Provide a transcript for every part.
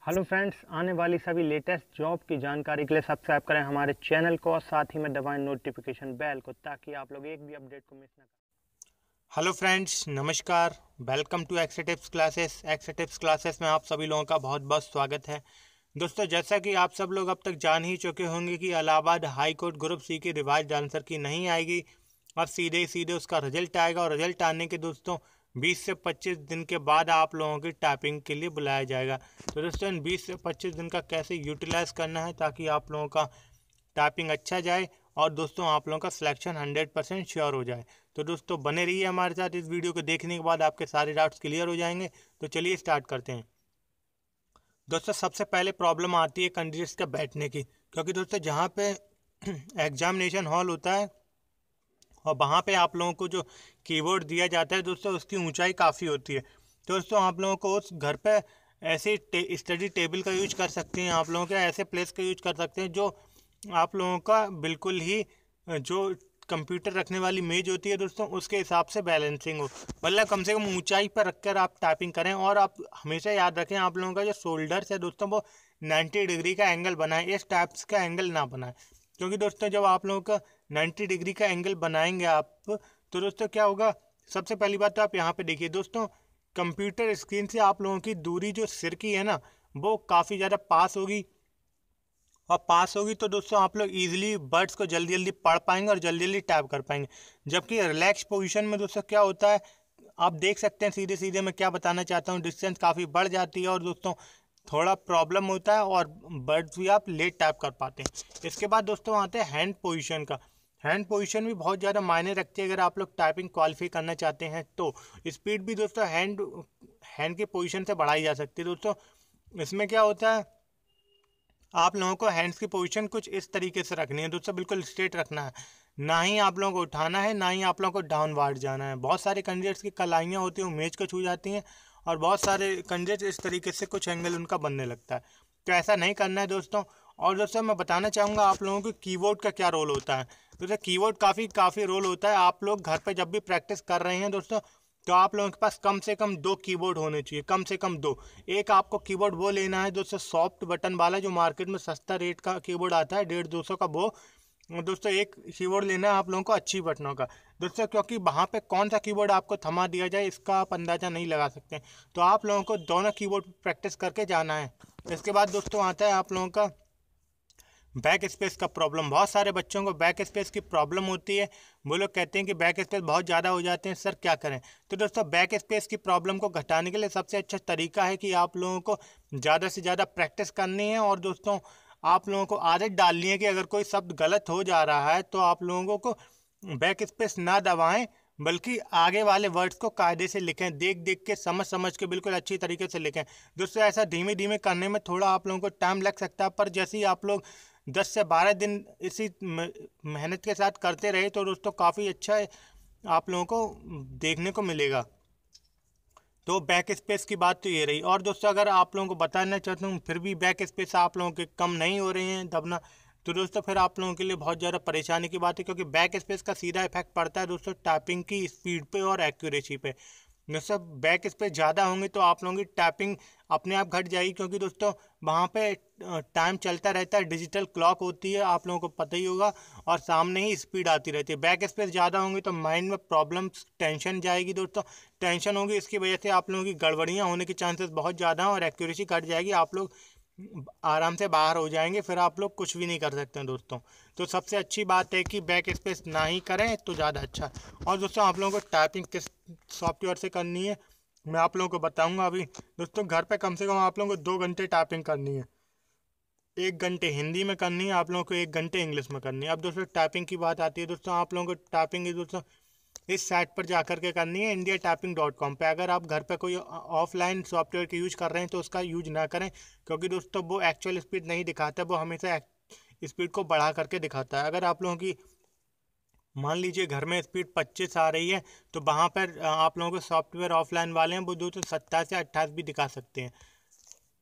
Hello friends, आने वाली सभी लेटेस्ट जॉब की जानकारी के लिए सब्सक्राइब करें हमारे चैनल को और साथ ही में दबाएं नोटिफिकेशन बेल को ताकि आप लोग एक भी अपडेट को मिस ना करें। हेलो फ्रेंड्स, नमस्कार। Welcome to Exetives classes. Exetives classes में आप सभी लोगों का बहुत बहुत स्वागत है। दोस्तों, जैसा कि आप सब लोग अब तक जान ही चुके होंगे कि Allahabad high court group C की रिवाइज्ड आंसर की नहीं आएगी। अब सीधे सीधे उसका रिजल्ट आएगा और रिजल्ट आने के दोस्तों 20 से 25 दिन के बाद आप लोगों की टाइपिंग के लिए बुलाया जाएगा। तो दोस्तों, इन 20 से 25 दिन का कैसे यूटिलाइज करना है ताकि आप लोगों का टाइपिंग अच्छा जाए और दोस्तों आप लोगों का सिलेक्शन 100% श्योर हो जाए। तो दोस्तों बने रहिए हमारे साथ। इस वीडियो को देखने के बाद आपके सारे डाउट्स क्लियर हो जाएंगे। तो चलिए स्टार्ट करते हैं। दोस्तों, सबसे पहले प्रॉब्लम आती है कैंडिडेट्स का बैठने की, क्योंकि दोस्तों जहाँ पे एग्जामिनेशन हॉल होता है और वहाँ पे आप लोगों को जो कीबोर्ड दिया जाता है दोस्तों, उसकी ऊंचाई काफ़ी होती है। तो दोस्तों आप लोगों को उस घर पे ऐसे स्टडी टेबल का यूज कर सकते हैं, आप लोगों के ऐसे प्लेस का यूज कर सकते हैं जो आप लोगों का बिल्कुल ही जो कंप्यूटर रखने वाली मेज होती है दोस्तों, उसके हिसाब से बैलेंसिंग हो। मतलब कम से कम ऊंचाई पर रखकर आप टाइपिंग करें। और आप हमेशा याद रखें, आप लोगों का जो शोल्डर्स है दोस्तों वो 90 डिग्री का एंगल बनाए, इस टाइप्स का एंगल ना बनाए। क्योंकि दोस्तों जब आप लोगों का 90 डिग्री का एंगल बनाएंगे आप, तो दोस्तों क्या होगा, सबसे पहली बात तो आप यहाँ पे देखिए दोस्तों, कंप्यूटर स्क्रीन से आप लोगों की दूरी जो सिर की है ना, वो काफ़ी ज़्यादा पास होगी। और पास होगी तो दोस्तों आप लोग इजीली वर्ड्स को जल्दी जल्दी पढ़ पाएंगे और जल्दी जल्दी टाइप कर पाएंगे। जबकि रिलैक्स पोजीशन में दोस्तों क्या होता है, आप देख सकते हैं सीधे सीधे मैं क्या बताना चाहता हूँ, डिस्टेंस काफ़ी बढ़ जाती है और दोस्तों थोड़ा प्रॉब्लम होता है और वर्ड्स भी आप लेट टाइप कर पाते हैं। इसके बाद दोस्तों आते हैं हैंड पोजीशन का। हैंड पोजीशन भी बहुत ज़्यादा मायने रखती है अगर आप लोग टाइपिंग क्वालिफाई करना चाहते हैं तो। स्पीड भी दोस्तों हैंड हैंड के पोजीशन से बढ़ाई जा सकती है दोस्तों। इसमें क्या होता है, आप लोगों को हैंड्स की पोजीशन कुछ इस तरीके से रखनी है दोस्तों, बिल्कुल स्ट्रेट रखना है। ना ही आप लोगों को उठाना है, ना ही आप लोगों को डाउनवर्ड जाना है। बहुत सारे कैंडिडेट्स की कलाइयाँ होती हैं वो मेज को छू जाती हैं और बहुत सारे कैंडिडेट्स इस तरीके से कुछ एंगल उनका बनने लगता है। तो ऐसा नहीं करना है दोस्तों। और दोस्तों मैं बताना चाहूँगा आप लोगों को कीबोर्ड का क्या रोल होता है। दोस्तों कीबोर्ड काफ़ी काफ़ी रोल होता है। आप लोग घर पर जब भी प्रैक्टिस कर रहे हैं दोस्तों, तो आप लोगों के पास कम से कम 2 कीबोर्ड होने चाहिए, कम से कम 2। एक आपको कीबोर्ड वो लेना है दोस्तों सॉफ्ट बटन वाला, जो मार्केट में सस्ता रेट का कीबोर्ड आता है 150-200 का, वो। और दोस्तों एक कीबोर्ड लेना है आप लोगों को अच्छी बटनों का दोस्तों, क्योंकि वहाँ पे कौन सा कीबोर्ड आपको थमा दिया जाए इसका आप अंदाज़ा नहीं लगा सकते। तो आप लोगों को दोनों कीबोर्ड प्रैक्टिस करके जाना है। इसके बाद दोस्तों आता है आप लोगों का बैक स्पेस का प्रॉब्लम। बहुत सारे बच्चों को बैक स्पेस की प्रॉब्लम होती है। वो लोग कहते हैं कि बैक स्पेस बहुत ज़्यादा हो जाते हैं, सर क्या करें। तो दोस्तों बैक स्पेस की प्रॉब्लम को घटाने के लिए सबसे अच्छा तरीका है कि आप लोगों को ज़्यादा से ज़्यादा प्रैक्टिस करनी है। और दोस्तों आप लोगों को आदत डालनी है कि अगर कोई शब्द गलत हो जा रहा है तो आप लोगों को बैक स्पेस ना दबाएं, बल्कि आगे वाले वर्ड्स को कायदे से लिखें, देख देख के समझ समझ के बिल्कुल अच्छी तरीके से लिखें। दोस्तों ऐसा धीमे धीमे करने में थोड़ा आप लोगों को टाइम लग सकता है, पर जैसे ही आप लोग 10 से 12 दिन इसी मेहनत के साथ करते रहे तो दोस्तों काफ़ी अच्छा आप लोगों को देखने को मिलेगा। तो बैक स्पेस की बात तो ये रही। और दोस्तों अगर आप लोगों को बताना चाहता हूँ फिर भी बैक स्पेस आप लोगों के कम नहीं हो रहे हैं दबना, तो दोस्तों फिर आप लोगों के लिए बहुत ज़्यादा परेशानी की बात है, क्योंकि बैक स्पेस का सीधा इफेक्ट पड़ता है दोस्तों टाइपिंग की स्पीड पे और एक्यूरेसी पे। दोस्तों बैक स्पेस ज़्यादा होंगे तो आप लोगों की टाइपिंग अपने आप घट जाएगी, क्योंकि दोस्तों वहाँ पे टाइम चलता रहता है, डिजिटल क्लॉक होती है, आप लोगों को पता ही होगा, और सामने ही स्पीड आती रहती है। बैक स्पेस ज़्यादा होंगे तो माइंड में प्रॉब्लम्स, टेंशन जाएगी दोस्तों, टेंशन होगी, इसकी वजह से आप लोगों की गड़बड़ियाँ होने के चांसेस बहुत ज़्यादा हैं और एक्यूरेसी घट जाएगी। आप लोग आराम से बाहर हो जाएंगे, फिर आप लोग कुछ भी नहीं कर सकते हैं दोस्तों। तो सबसे अच्छी बात है कि बैक स्पेस ना ही करें तो ज़्यादा अच्छा। और दोस्तों आप लोगों को टाइपिंग किस सॉफ्टवेयर से करनी है मैं आप लोगों को बताऊंगा अभी। दोस्तों घर पे कम से कम आप लोगों को 2 घंटे टाइपिंग करनी है। 1 घंटे हिंदी में करनी है आप लोगों को, 1 घंटे इंग्लिश में करनी है। अब दोस्तों टाइपिंग की बात आती है दोस्तों, आप लोगों को टाइपिंग दोस्तों इस साइट पर जा कर के करनी है, indiatyping.com पे। अगर आप घर पे कोई ऑफलाइन सॉफ्टवेयर का यूज़ कर रहे हैं तो उसका यूज ना करें, क्योंकि दोस्तों वो एक्चुअल स्पीड नहीं दिखाता, वो हमेशा स्पीड को बढ़ा करके दिखाता है। अगर आप लोगों की मान लीजिए घर में स्पीड 25 आ रही है तो वहाँ पर आप लोगों को सॉफ्टवेयर ऑफलाइन वाले हैं वो दोस्तों 27 या 28 भी दिखा सकते हैं।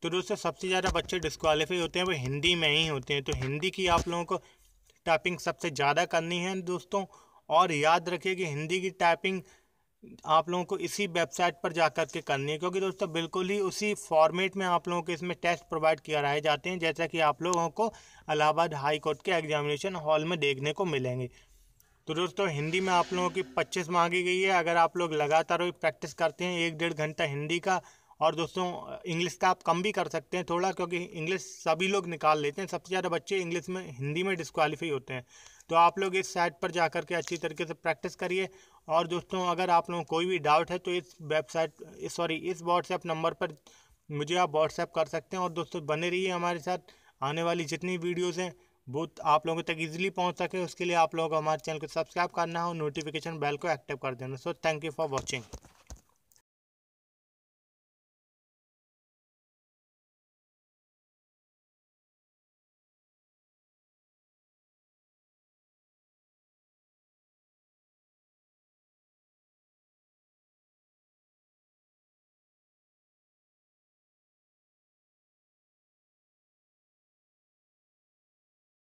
तो दोस्तों सबसे ज़्यादा बच्चे डिस्क्वालीफाई होते हैं वो हिंदी में ही होते हैं। तो हिंदी की आप लोगों को टाइपिंग सबसे ज़्यादा करनी है दोस्तों। और याद रखिए कि हिंदी की टाइपिंग आप लोगों को इसी वेबसाइट पर जा कर के करनी है, क्योंकि दोस्तों बिल्कुल ही उसी फॉर्मेट में आप लोगों को इसमें टेस्ट प्रोवाइड कराए जाते हैं जैसा कि आप लोगों को इलाहाबाद हाई कोर्ट के एग्जामिनेशन हॉल में देखने को मिलेंगे। तो दोस्तों हिंदी में आप लोगों की 25 मांगी गई है। अगर आप लोग लगातार प्रैक्टिस करते हैं 1-1.5 घंटा हिंदी का, और दोस्तों इंग्लिश का आप कम भी कर सकते हैं थोड़ा, क्योंकि इंग्लिश सभी लोग निकाल लेते हैं, सबसे ज़्यादा बच्चे इंग्लिश में हिंदी में डिस्क्वालीफाई होते हैं। तो आप लोग इस साइट पर जा कर के अच्छी तरीके से प्रैक्टिस करिए। और दोस्तों अगर आप लोगों को कोई भी डाउट है तो इस व्हाट्सएप नंबर पर मुझे आप व्हाट्सएप कर सकते हैं। और दोस्तों बने रहिए हमारे साथ, आने वाली जितनी वीडियोज़ हैं वो आप लोगों तक इजीली पहुंच सके, उसके लिए आप लोगों को हमारे चैनल को सब्सक्राइब करना है और नोटिफिकेशन बेल को एक्टिव कर देना। So thank you for watching.